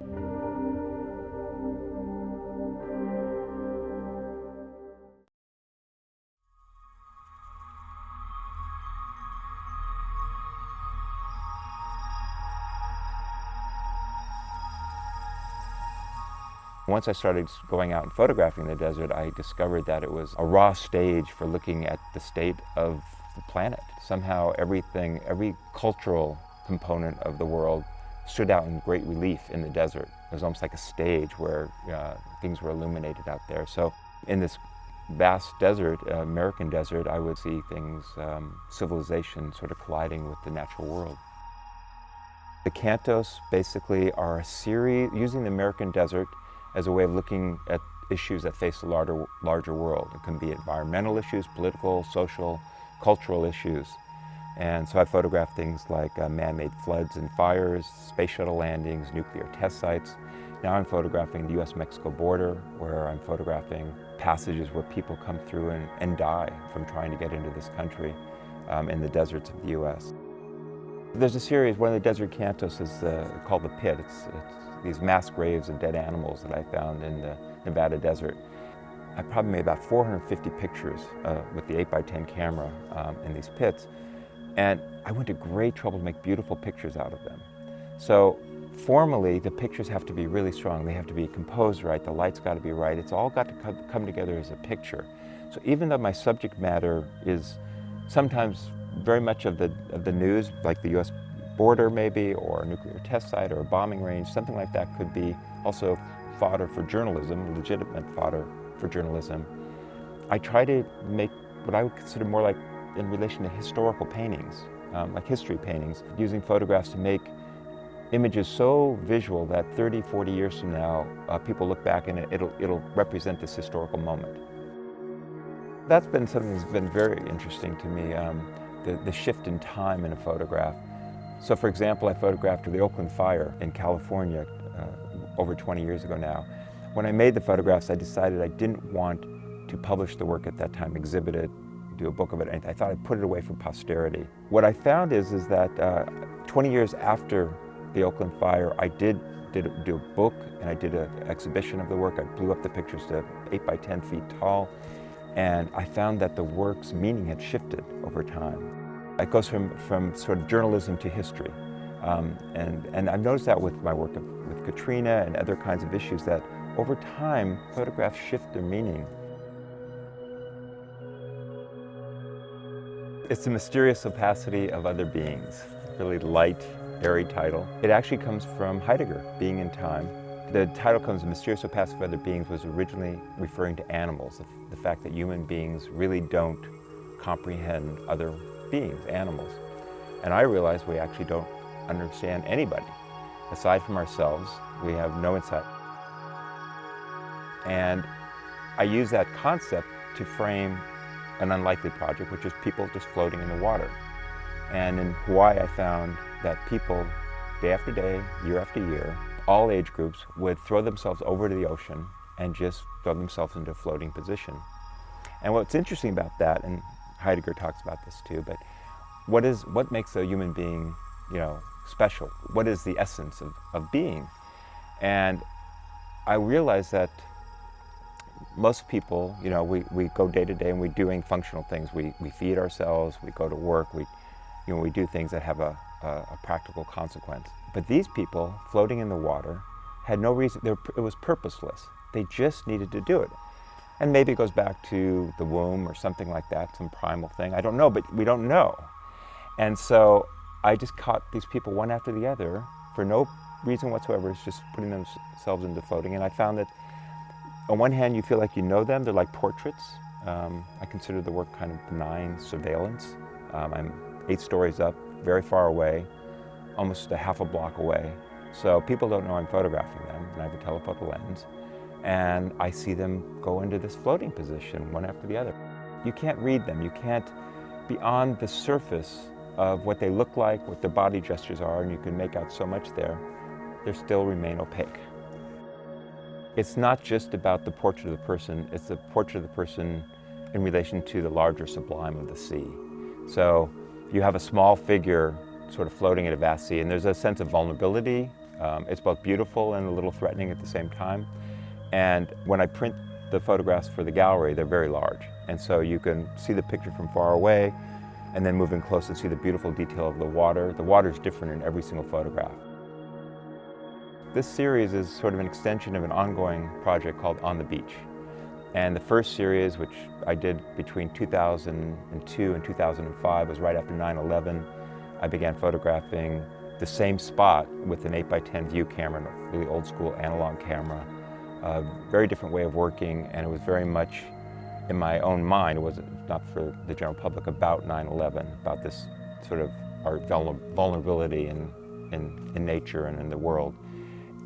Once I started going out and photographing the desert, I discovered that it was a raw stage for looking at the state of the planet. Somehow everything, every cultural component of the world stood out in great relief in the desert. It was almost like a stage where things were illuminated out there. So in this vast desert, American desert, I would see things, civilization sort of colliding with the natural world. The cantos basically are a series, using the American desert as a way of looking at issues that face the larger world. It can be environmental issues, political, social, cultural issues. And so I photographed things like man-made floods and fires, space shuttle landings, nuclear test sites. Now I'm photographing the US-Mexico border, where I'm photographing passages where people come through and die from trying to get into this country in the deserts of the US. There's a series, one of the desert cantos is called The Pit. It's these mass graves of dead animals that I found in the Nevada desert. I probably made about 450 pictures with the 8x10 camera in these pits. And I went to great trouble to make beautiful pictures out of them. So formally, the pictures have to be really strong. They have to be composed right, the light's got to be right. It's all got to come together as a picture. So even though my subject matter is sometimes very much of the news, like the US border maybe, or a nuclear test site, or a bombing range, something like that could be also fodder for journalism, legitimate fodder for journalism. I try to make what I would consider more like in relation to historical paintings, like history paintings, using photographs to make images so visual that 30, 40 years from now, people look back and it'll represent this historical moment. That's been something that's been very interesting to me, the shift in time in a photograph. So for example, I photographed the Oakland fire in California over 20 years ago now. When I made the photographs, I decided I didn't want to publish the work at that time, exhibit it, do a book of it, and I thought I'd put it away for posterity. What I found is that 20 years after the Oakland fire, I did do a book, and I did an exhibition of the work. I blew up the pictures to 8 by 10 feet tall, and I found that the work's meaning had shifted over time. It goes from sort of journalism to history. And I've noticed that with my work with Katrina and other kinds of issues, that over time, photographs shift their meaning. It's the mysterious opacity of other beings. Really light, airy title. It actually comes from Heidegger, Being in Time. The title comes, The Mysterious Opacity of Other Beings, was originally referring to animals, the fact that human beings really don't comprehend other beings, animals. And I realized we actually don't understand anybody. Aside from ourselves, we have no insight. And I use that concept to frame an unlikely project, which is people just floating in the water. And in Hawaii, I found that people, day after day, year after year, all age groups, would throw themselves over to the ocean and just throw themselves into a floating position. And what's interesting about that, and Heidegger talks about this too, but what makes a human being, special? What is the essence of being? And I realized that most people, we go day to day and we're doing functional things. We feed ourselves, we go to work, we do things that have a practical consequence. But these people floating in the water had no reason, it was purposeless. They just needed to do it. And maybe it goes back to the womb or something like that, some primal thing. I don't know, but we don't know. And so I just caught these people one after the other for no reason whatsoever. It's just putting themselves into floating. And I found that on one hand, you feel like you know them. They're like portraits. I consider the work kind of benign surveillance. I'm 8 stories up, very far away, almost a half a block away. So people don't know I'm photographing them, and I have a telephoto lens. And I see them go into this floating position, one after the other. You can't read them. You can't, beyond the surface of what they look like, what their body gestures are, and you can make out so much there, they still remain opaque. It's not just about the portrait of the person, it's the portrait of the person in relation to the larger sublime of the sea. So you have a small figure sort of floating in a vast sea, and there's a sense of vulnerability, It's both beautiful and a little threatening at the same time. And when I print the photographs for the gallery, they're very large. And so you can see the picture from far away, and then moving close and see the beautiful detail of the water. The water is different in every single photograph. This series is sort of an extension of an ongoing project called On the Beach. And the first series, which I did between 2002 and 2005, was right after 9/11. I began photographing the same spot with an 8x10 view camera, a really old school analog camera. A very different way of working, and it was very much in my own mind. It wasn't not for the general public, about 9/11, about this sort of our vulnerability in nature and in the world.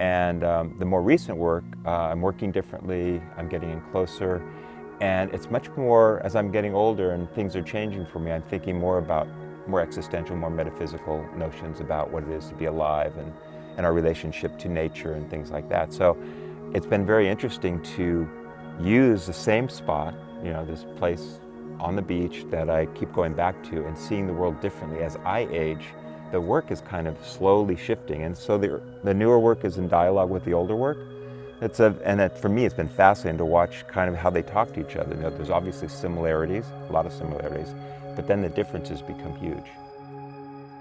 And the more recent work, I'm working differently, I'm getting in closer, and it's much more, as I'm getting older and things are changing for me, I'm thinking more about more existential, more metaphysical notions about what it is to be alive and our relationship to nature and things like that. So it's been very interesting to use the same spot, you know, this place on the beach that I keep going back to and seeing the world differently. As I age, the work is kind of slowly shifting, and so the newer work is in dialogue with the older work. For me, it's been fascinating to watch kind of how they talk to each other. You know, there's obviously similarities, a lot of similarities, but then the differences become huge.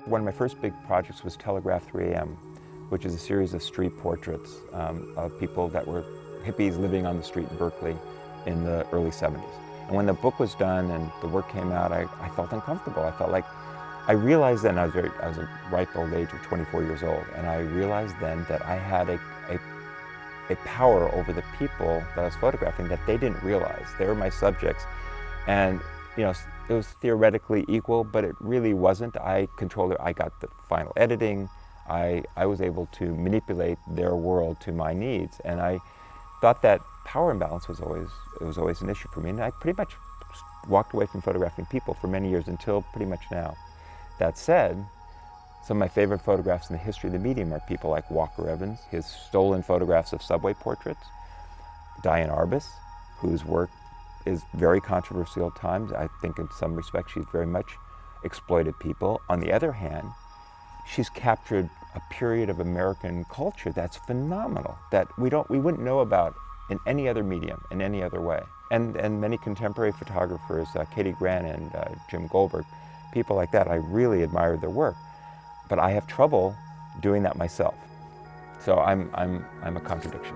One of my first big projects was Telegraph 3AM, which is a series of street portraits of people that were hippies living on the street in Berkeley in the early 70s. And when the book was done and the work came out, I felt uncomfortable. I felt like, I realized then, I was a ripe old age of 24 years old, and I realized then that I had a power over the people that I was photographing that they didn't realize. They were my subjects, and you know, it was theoretically equal, but it really wasn't. I controlled it. I got the final editing. I was able to manipulate their world to my needs, and I thought that power imbalance was always an issue for me, and I pretty much walked away from photographing people for many years until pretty much now. That said, some of my favorite photographs in the history of the medium are people like Walker Evans, his stolen photographs of subway portraits, Diane Arbus, whose work is very controversial at times. I think in some respects she's very much exploited people. On the other hand, she's captured a period of American culture that's phenomenal, that we wouldn't know about in any other medium, in any other way. And many contemporary photographers, Katie Grant and Jim Goldberg, people like that, I really admire their work. But I have trouble doing that myself. So I'm a contradiction.